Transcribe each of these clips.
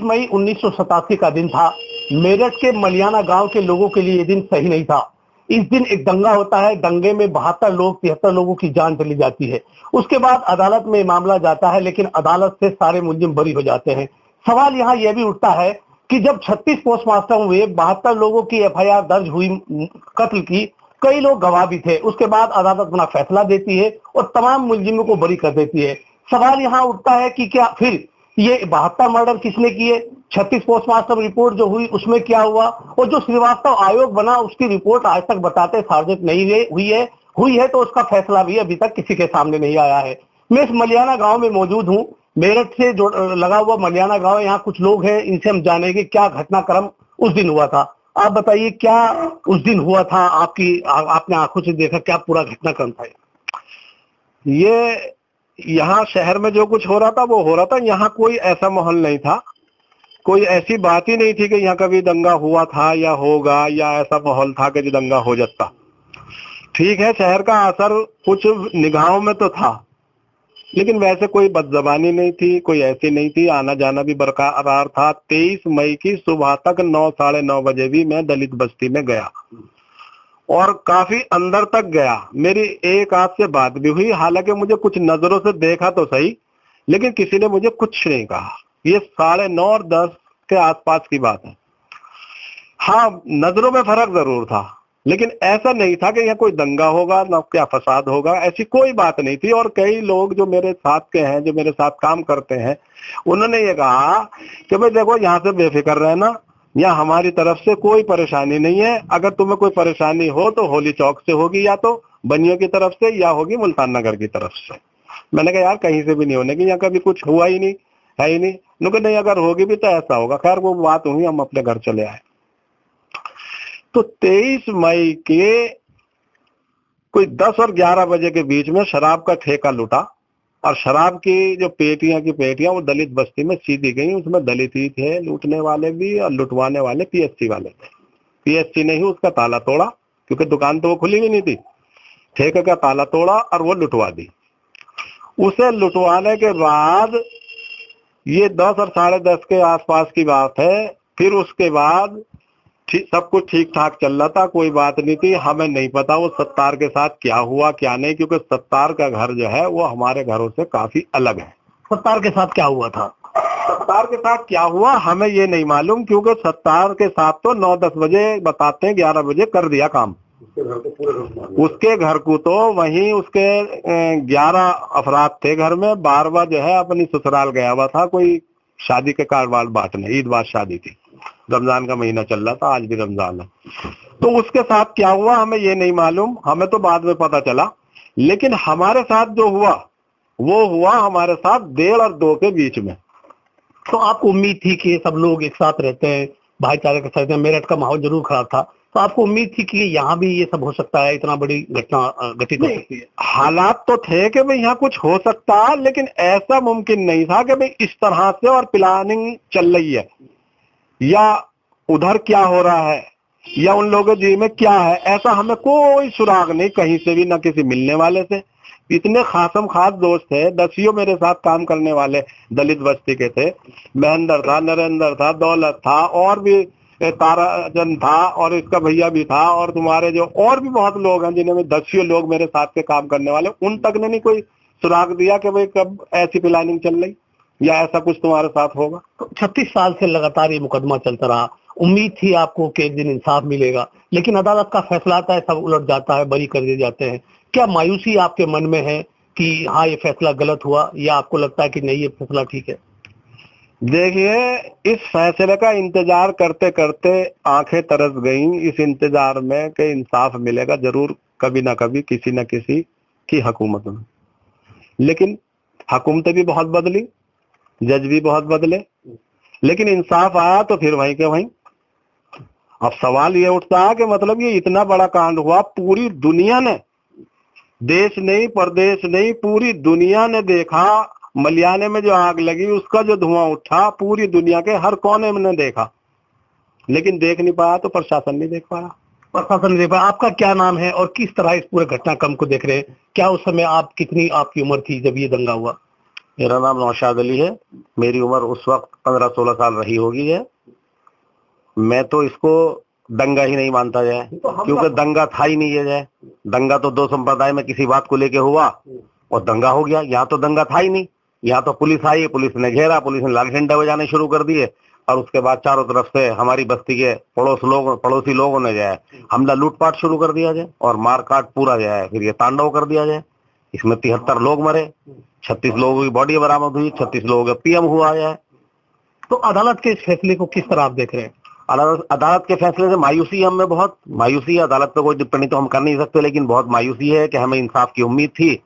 मई 1987 का दिन था। मेरठ के मलियाना गांव के लोगों के लिए ये दिन सही नहीं था। इस दिन एक दंगा होता है। दंगे में 73 लोगों की जान चली जाती है। उसके बाद अदालत में मामला जाता है, लेकिन अदालत से सारे मुलजिम बरी हो जाते हैं। सवाल यहाँ यह भी उठता है कि जब 36 पोस्टमार्टम हुए, 72 लोगों की एफआईआर दर्ज हुई कत्ल की, कई लोग गवाह भी थे। उसके बाद अदालत अपना फैसला देती है और तमाम मुलजिमों को बरी कर देती है। सवाल यहाँ उठता है कि क्या फिर ये 72 मर्डर किसने किए? 36 पोस्टमार्टम रिपोर्ट जो हुई उसमें क्या हुआ? और जो श्रीवास्तव आयोग बना उसकी रिपोर्ट आज तक बताते सार्वजनिक नहीं हुई है तो उसका फैसला भी अभी तक किसी के सामने नहीं आया है। मैं इस मलियाना गांव में मौजूद हूँ। मेरठ से जो लगा हुआ मलियाना गांव, यहाँ कुछ लोग हैं, इनसे हम जानेंगे क्या घटनाक्रम उस दिन हुआ था। आप बताइए क्या उस दिन हुआ था? आपने आंखों से देखा, क्या पूरा घटनाक्रम था? ये यहाँ शहर में जो कुछ हो रहा था वो हो रहा था। यहाँ कोई ऐसा माहौल नहीं था, कोई ऐसी बात ही नहीं थी कि यहाँ कभी दंगा हुआ था या होगा, या ऐसा माहौल था कि जो दंगा हो जाता। ठीक है, शहर का असर कुछ निगाहों में तो था, लेकिन वैसे कोई बदजबानी नहीं थी, कोई ऐसी नहीं थी। आना जाना भी बरकरार था। 23 मई की सुबह तक 9 साढ़े 9 बजे भी मैं दलित बस्ती में गया और काफी अंदर तक गया। मेरी एक आध से बात भी हुई, हालांकि मुझे कुछ नजरों से देखा तो सही, लेकिन किसी ने मुझे कुछ नहीं कहा। ये 9:30 और 10 के आसपास की बात है। हाँ, नजरों में फर्क जरूर था, लेकिन ऐसा नहीं था कि यहाँ कोई दंगा होगा ना क्या फसाद होगा, ऐसी कोई बात नहीं थी। और कई लोग जो मेरे साथ के हैं, जो मेरे साथ काम करते हैं, उन्होंने ये कहा कि भाई देखो, यहाँ से बेफिक्र रहना, यहाँ हमारी तरफ से कोई परेशानी नहीं है। अगर तुम्हें कोई परेशानी हो तो होली चौक से होगी, या तो बनियों की तरफ से, या होगी मुल्तान नगर की तरफ से। मैंने कहा यार कहीं से भी नहीं होने की, यहाँ कभी कुछ हुआ ही नहीं है ही नहीं। नहीं, अगर होगी भी तो ऐसा होगा। खैर वो बात हुई, हम अपने घर चले आए। तो 23 मई के कोई 10 और 11 बजे के बीच में शराब का ठेका लुटा, और शराब की जो पेटियां वो दलित बस्ती में सीधी गई। उसमें दलित ही थे, लूटने वाले भी और लुटवाने वाले पीएससी वाले थे। पीएससी ने ही उसका ताला तोड़ा, क्योंकि दुकान तो वो खुली भी नहीं थी। ठेके का ताला तोड़ा और वो लुटवा दी। उसे लुटवाने के बाद ये 10 और साढ़े 10 के आसपास की बात है। फिर उसके बाद सब कुछ ठीक ठाक चल रहा था, कोई बात नहीं थी। हमें नहीं पता वो सत्तार के साथ क्या हुआ क्या नहीं, क्योंकि सत्तार का घर जो है वो हमारे घरों से काफी अलग है। सत्तार के साथ क्या हुआ था? सत्तार के साथ क्या हुआ हमें ये नहीं मालूम, क्योंकि सत्तार के साथ तो 9-10 बजे बताते हैं, 11 बजे कर दिया काम। उसके घर को तो वहीं उसके 11 अफराद थे घर में। 12वां जो है अपनी ससुराल गया हुआ था, कोई शादी के कारोबार बांटने। ईद बाद शादी थी, रमजान का महीना चल रहा था, आज भी रमजान है। तो उसके साथ क्या हुआ हमें ये नहीं मालूम, हमें तो बाद में पता चला। लेकिन हमारे साथ जो हुआ वो हुआ हमारे साथ 1:30 और 2 के बीच में। तो आपको उम्मीद थी कि सब लोग एक साथ रहते हैं, भाईचारे के साथ? मेरठ का माहौल जरूर खराब था, तो आपको उम्मीद थी कि यहाँ भी ये सब हो सकता है, इतना बड़ी घटना घटित हो सकती है? हालात तो थे कि भाई यहाँ कुछ हो सकता, लेकिन ऐसा मुमकिन नहीं था कि भाई इस तरह से और प्लानिंग चल रही है, या उधर क्या हो रहा है, या उन लोगों जी में क्या है। ऐसा हमें कोई सुराग नहीं कहीं से भी, ना किसी मिलने वाले से। इतने खासम खास दोस्त थे, 10 मेरे साथ काम करने वाले दलित बस्ती के थे। महेंद्र था, नरेंद्र था, दौलत था, और भी ताराजन था, और इसका भैया भी था, और तुम्हारे जो और भी बहुत लोग हैं जिन्हें 10 लोग मेरे साथ के काम करने वाले, उन तक ने नहीं कोई सुराग दिया कि भाई कब ऐसी प्लानिंग चल रही या ऐसा कुछ तुम्हारे साथ होगा। तो 36 साल से लगातार ये मुकदमा चलता रहा। उम्मीद थी आपको कि एक दिन इंसाफ मिलेगा, लेकिन अदालत का फैसला आता है, सब उलट जाता है, बरी कर दिए जाते हैं। क्या मायूसी आपके मन में है कि हाँ ये फैसला गलत हुआ, या आपको लगता है कि नहीं ये फैसला ठीक है? देखिए, इस फैसले का इंतजार करते करते आंखें तरस गईं, इस इंतजार में कि इंसाफ मिलेगा जरूर कभी ना कभी किसी न किसी की हुकूमत में। लेकिन हुकूमतें भी बहुत बदली, जज भी बहुत बदले, लेकिन इंसाफ आया तो फिर वहीं के वहीं। अब सवाल ये उठता है कि मतलब ये इतना बड़ा कांड हुआ, पूरी दुनिया ने, देश नहीं प्रदेश नहीं, पूरी दुनिया ने देखा। मलियाने में जो आग लगी उसका जो धुआं उठा, पूरी दुनिया के हर कोने में देखा, लेकिन देख नहीं पाया तो प्रशासन नहीं देख पाया। प्रशासन नहीं देख पाया। आपका क्या नाम है और किस तरह इस पूरे घटनाक्रम को देख रहे हैं? क्या उस समय आप कितनी आपकी उम्र थी जब ये दंगा हुआ? मेरा नाम नौशाद अली है। मेरी उम्र उस वक्त 15-16 साल रही होगी है। मैं तो इसको दंगा ही नहीं मानता जाए, क्योंकि दंगा था ही नहीं है जाए। दंगा तो दो संप्रदाय में किसी बात को लेके हुआ और दंगा हो गया। यहाँ तो दंगा था ही नहीं। यहाँ तो पुलिस आई, पुलिस ने घेरा, पुलिस ने लाल डंडे बजाने शुरू कर दिए और उसके बाद चारों तरफ से हमारी बस्ती के पड़ोसी लोगों ने जो है हमला लूटपाट शुरू कर दिया जाए और मार काट पूरा जो है फिर ये तांडव कर दिया जाए। इसमें 73 लोग मरे, 36 लोगों की बॉडी बरामद हुई, 36 लोगों का पीएम हुआ है। तो अदालत के इस फैसले को किस तरह आप देख रहे हैं? अदालत के फैसले से मायूसी है, हमें बहुत मायूसी है। अदालत पे कोई टिप्पणी तो हम कर नहीं सकते, लेकिन बहुत मायूसी है कि हमें इंसाफ की उम्मीद थी।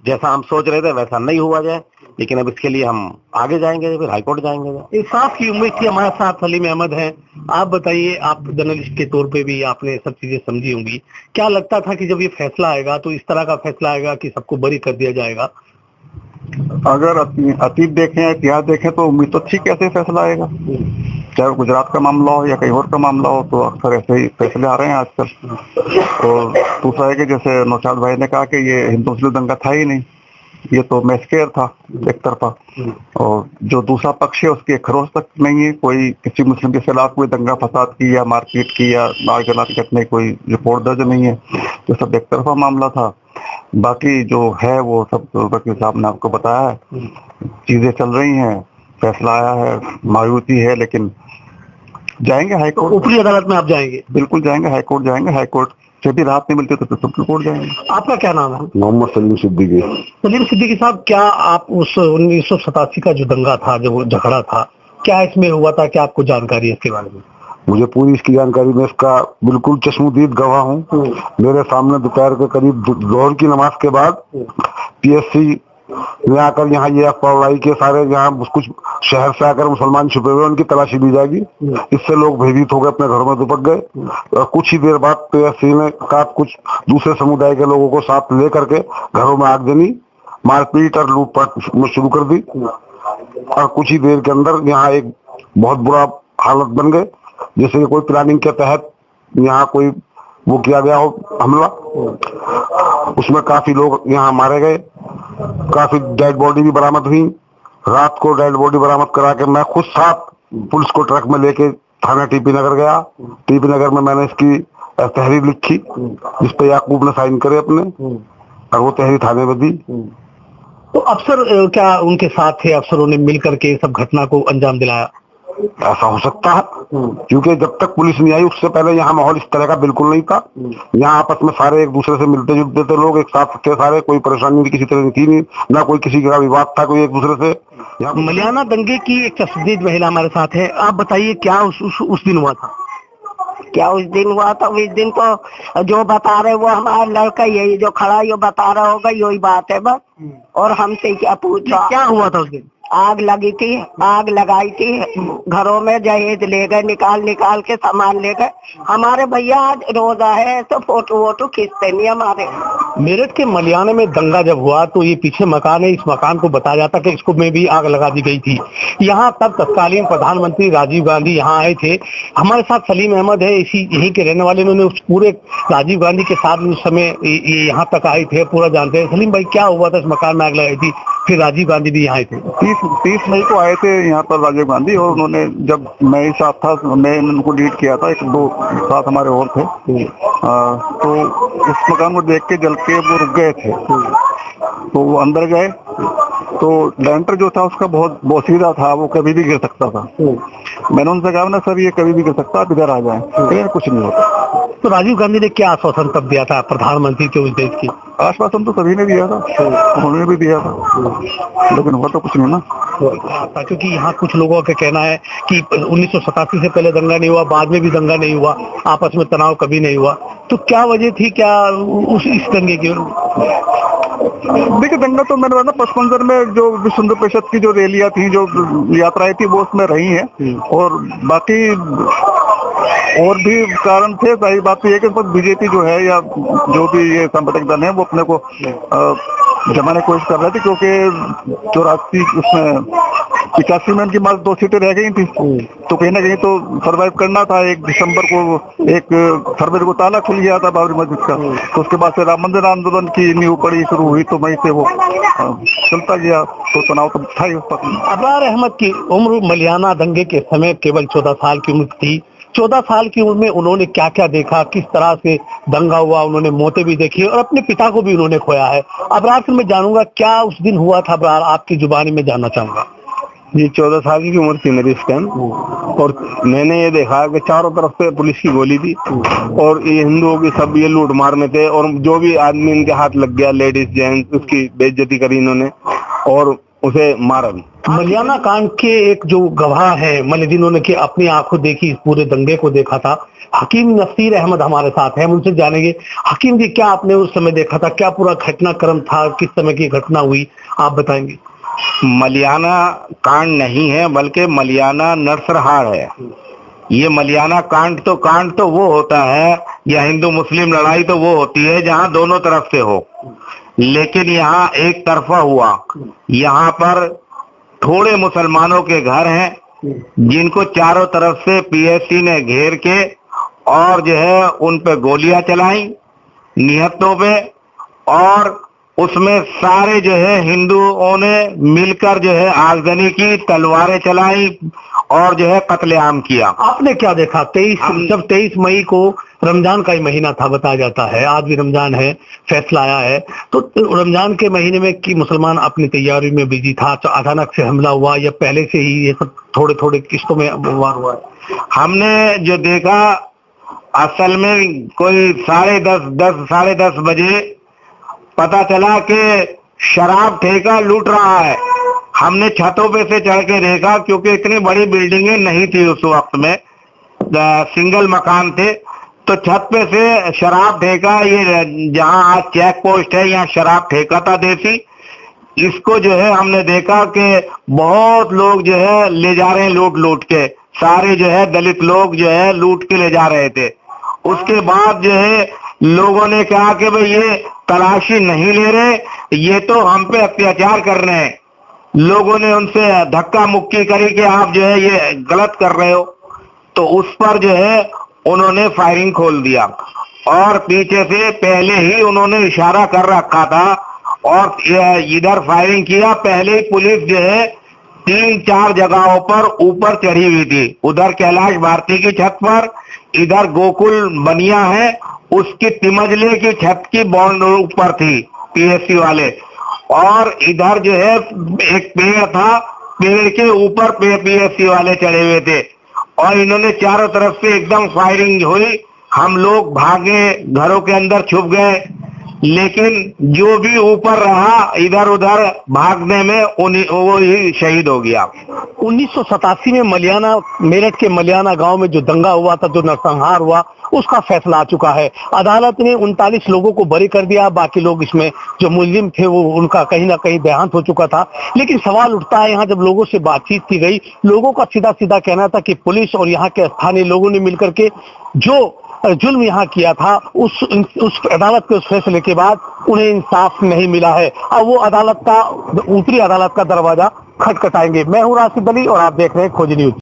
जैसा हम सोच रहे थे वैसा नहीं हुआ जाए, लेकिन अब इसके लिए हम आगे जाएंगे, फिर हाईकोर्ट जाएंगे। इंसाफ की उम्मीद थी। हमारे साथ सलीम अहमद हैं। आप बताइए, आप जर्नलिस्ट के तौर पे भी आपने सब चीजें समझी होंगी। क्या लगता था कि जब ये फैसला आएगा तो इस तरह का फैसला आएगा कि सबको बरी कर दिया जाएगा? अगर अतीत देखें या इतिहास देखें तो उम्मीद तो ठीक ऐसे फैसला आएगा, चाहे गुजरात का मामला हो या कहीं और का मामला हो, तो अक्सर ऐसे ही फैसले आ रहे हैं आजकल। और दूसरा है कि जैसे नौशाद भाई ने कहा कि ये हिंदू मुस्लिम दंगा था ही नहीं, ये तो मैस्केयर था एक तरफा। और जो दूसरा पक्ष है उसके खरोच तक नहीं है, कोई किसी मुस्लिम के खिलाफ कोई दंगा फसाद की या मारपीट की या नाक कटने कोई रिपोर्ट दर्ज नहीं है। तो सब एक तरफा मामला था। बाकी जो है वो सब वकील साहब ने आपको बताया है, चीजें चल रही हैं, फैसला आया है, मायूसी है, लेकिन जाएंगे हाईकोर्ट। ऊपरी अदालत में आप जाएंगे? बिल्कुल जाएंगे, हाईकोर्ट जाएंगे। हाईकोर्ट से भी राहत नहीं मिलती तो सुप्रीम कोर्ट जाएंगे। आपका क्या नाम है? मोहम्मद सलीम सिद्दीकी। सलीम सिद्दीकी साहब, क्या आप उस 1987 का जो दंगा था, जो झगड़ा था, क्या इसमें हुआ था? क्या आपको जानकारी है इसके बारे में? मुझे पूरी इसकी जानकारी, मैं इसका बिल्कुल चश्मदीद गवाह हूँ। मेरे सामने दोपहर के करीब जोहर की नमाज के बाद पीएससी में आकर यहाँ ये अफवाह के सारे यहाँ कुछ शहर से आकर मुसलमान छुपे हुए, उनकी तलाशी ली जाएगी। इससे लोग भयभीत हो गए, अपने घरों में दुपक गए और कुछ ही देर बाद पीएससी ने कुछ दूसरे समुदाय के लोगों को साथ लेकर के घरों में आग देनी, मारपीट और लूटपाट शुरू कर दी और कुछ ही देर के अंदर यहाँ एक बहुत बुरा हालत बन गए, जैसे कि कोई प्लानिंग के तहत यहाँ कोई वो किया गया हो हमला। उसमें काफी लोग यहाँ मारे गए, काफी डेड बॉडी भी बरामद हुई। रात को डेड बॉडी बरामद करा के मैं खुद साथ पुलिस को ट्रक में लेके थाना टीपी नगर गया। टीपी नगर में मैंने इसकी तहरीर लिखी, जिस पे याकूब ने साइन करे अपने, और वो तहरीर थाने में दी। तो अफसर क्या उनके साथ थे? अफसरों ने मिल करके सब घटना को अंजाम दिलाया? ऐसा हो सकता है, क्योंकि जब तक पुलिस नहीं आई उससे पहले यहाँ माहौल इस तरह का बिल्कुल नहीं था। यहाँ आपस में सारे एक दूसरे से मिलते जुलते थे, लोग एक साथ थे सारे, कोई परेशानी भी किसी तरह की थी नहीं, ना कोई किसी का विवाद था कोई एक दूसरे से। मलियाना दंगे की एक चश्मदीद महिला हमारे साथ है। आप बताइए, क्या उस दिन हुआ था? क्या उस दिन हुआ था? उस दिन तो जो बता रहे वो हमारा लड़का यही जो खड़ा ये बता रहा होगा, यही बात है बस। और हमसे क्या पूछा? क्या हुआ था उस दिन? आग लगी थी, आग लगाई थी घरों में, जहेज ले गए, निकाल के सामान ले गए। हमारे भैया आज रोजा है तो फोटो खींचते नहीं हमारे। मेरठ के मलियाना में दंगा जब हुआ तो ये पीछे मकान है, इस मकान को बताया जाता कि इसको में भी आग लगा दी गई थी। यहाँ तब तत्कालीन प्रधानमंत्री राजीव गांधी यहाँ आए थे। हमारे साथ सलीम अहमद है, यहीं के रहने वाले। उन्होंने उस पूरे राजीव गांधी के साथ उस समय ये यहाँ तक आए थे, पूरा जानते हैं। सलीम भाई, क्या हुआ था? इस मकान में आग लगाई थी, फिर राजीव गांधी भी यहाँ आए थे। 30 मई को आए थे यहाँ पर राजीव गांधी, और उन्होंने, जब मैं ही साथ था, मैं उनको लीड किया था, 1-2 साथ हमारे और थे। तो उस मकान को देख के जल के वो रुक गए थे, तो वो अंदर गए तो लेंटर जो था उसका बहुत बोसीदा था, वो कभी भी गिर सकता था। मैंने उनसे कहा ना सर ये कभी भी गिर सकता है, आप इधर आ जाएं, लेकिन कुछ नहीं होता। तो राजीव गांधी ने क्या आश्वासन तब दिया था प्रधानमंत्री के उस देश की? आश्वासन तो सभी ने दिया था, उन्होंने भी दिया था, लेकिन हुआ तो कुछ नहीं ना। क्योंकि यहाँ कुछ लोगों का कहना है कि 1987 से पहले दंगा नहीं हुआ, बाद में भी दंगा नहीं हुआ, आपस में तनाव कभी नहीं हुआ। तो क्या वजह थी, क्या इस दंगे की? देखिए, दंगा तो मैंने बताया 55 में जो विश्व हिंदू परिषद की जो रैलियां थी, जो यात्राएं थी, वो उसमें रही हैं। और बाकी और भी कारण थे। सही बात तो ये कि बीजेपी जो है या जो भी ये सांप्रदायिक दल है वो अपने को जमाने की कोशिश कर रहे थे, क्योंकि 84 उसमें 85 में उनकी मात्र 2 सीटें रह गई थी, तो कहीं ना कहीं तो सर्वाइव करना था। 1 फरवरी को ताला खुल गया था बाबरी मस्जिद का, तो उसके बाद से राम मंदिर आंदोलन की नींव पड़ी शुरू हुई, तो वहीं से वो चलता गया, तो तनाव तो था ही उस पर। अबरार अहमद की उम्र मलियाना दंगे के समय केवल 14 साल की उम्र थी। 14 साल की उम्र में उन्होंने क्या क्या देखा, किस तरह से दंगा हुआ, उन्होंने मौतें भी देखी और अपने पिता को भी उन्होंने खोया है। अबरार से मैं जानूंगा क्या उस दिन हुआ था, अबरार आपकी जुबानी में जानना चाहूंगा। जी 14 साल की उम्र थी मेरी इस टाइम, और मैंने ये देखा कि चारों तरफ से पुलिस की गोली थी, और ये हिंदुओं की सब ये लूट मार में थे, और जो भी आदमी इनके हाथ लग गया, लेडीज जेंट्स, उसकी बेइज्जती करी इन्होंने और उसे मारा भी। मलियाना कांड के एक जो गवाह है, मतलब जिन्होंने कि अपनी आंखों देखी इस पूरे दंगे को देखा था, हकीम नसीर अहमद हमारे साथ है। हम उनसे जानेंगे, हकीम जी क्या आपने उस समय देखा था, क्या पूरा घटनाक्रम था, किस समय की घटना हुई, आप बताएंगे। मलियाना कांड नहीं है, बल्कि मलियाना नरसंहार है। ये मलियाना कांड तो वो होता है, या हिंदू मुस्लिम लड़ाई तो वो होती है जहां दोनों तरफ से हो, लेकिन यहाँ एक तरफा हुआ। यहाँ पर थोड़े मुसलमानों के घर हैं जिनको चारों तरफ से पीएससी ने घेर के और जो है उन पे गोलियां चलाई निहत्तों पे, और उसमें सारे जो है हिंदुओं ने मिलकर जो है आगजनी की, तलवारें चलाई और जो है कत्लेआम किया। आपने क्या देखा? 23 मई को रमजान का ही महीना था बताया जाता है, आज भी रमजान है, फैसला आया है, तो रमजान के महीने में कि मुसलमान अपनी तैयारी में बिजी था, तो अचानक से हमला हुआ या पहले से ही ये सब थोड़े थोड़े किस्तों में वार हुआ है? हमने जो देखा, असल में कोई 10:30 बजे पता चला कि शराब ठेका लूट रहा है। हमने छतों पे से चढ़ के देखा, क्योंकि इतनी बड़ी बिल्डिंगें नहीं थी उस वक्त में, सिंगल मकान थे, तो छत पे से शराब ठेका, ये जहां आज चेक पोस्ट है यहाँ शराब ठेका था देसी, इसको जो है हमने देखा कि बहुत लोग जो है ले जा रहे हैं लूट के, सारे जो है दलित लोग जो है लूट के ले जा रहे थे। उसके बाद जो है लोगों ने कहा कि भाई ये तलाशी नहीं ले रहे, ये तो हम पे अत्याचार कर रहे हैं। लोगों ने उनसे धक्का मुक्की करी कि आप जो है ये गलत कर रहे हो, तो उस पर जो है उन्होंने फायरिंग खोल दिया, और पीछे से पहले ही उन्होंने इशारा कर रखा था और इधर फायरिंग किया। पहले ही पुलिस जो है 3-4 जगहों पर ऊपर चढ़ी हुई थी, उधर कैलाश भारती की छत पर, इधर गोकुल बनिया है उसकी तिमजले की छत की बॉन्ड ऊपर थी पीएससी वाले, और इधर जो है एक पेड़ था, पेड़ के ऊपर पीएससी वाले चढ़े हुए थे, और इन्होंने चारों तरफ से एकदम फायरिंग हुई। हम लोग भागे, घरों के अंदर छुप गए, लेकिन जो भी ऊपर रहा इधर उधर भागने में वो ही शहीद हो गया। 1987 में मेरठ के मलियाना गांव में जो दंगा हुआ था, जो नरसंहार हुआ, उसका फैसला आ चुका है। अदालत ने 39 लोगों को बरी कर दिया, बाकी लोग इसमें जो मुलजिम थे वो उनका कहीं ना कहीं देहांत हो चुका था। लेकिन सवाल उठता है, यहाँ जब लोगों से बातचीत की गई, लोगों का सीधा सीधा कहना था कि पुलिस और यहाँ के स्थानीय लोगों ने मिलकर के जो जुल्म यहाँ किया था, उस अदालत के उस फैसले के बाद उन्हें इंसाफ नहीं मिला है। अब वो ऊपरी अदालत का दरवाजा खटखटाएंगे। मैं हूँ राशिद अली और आप देख रहे हैं खोज न्यूज।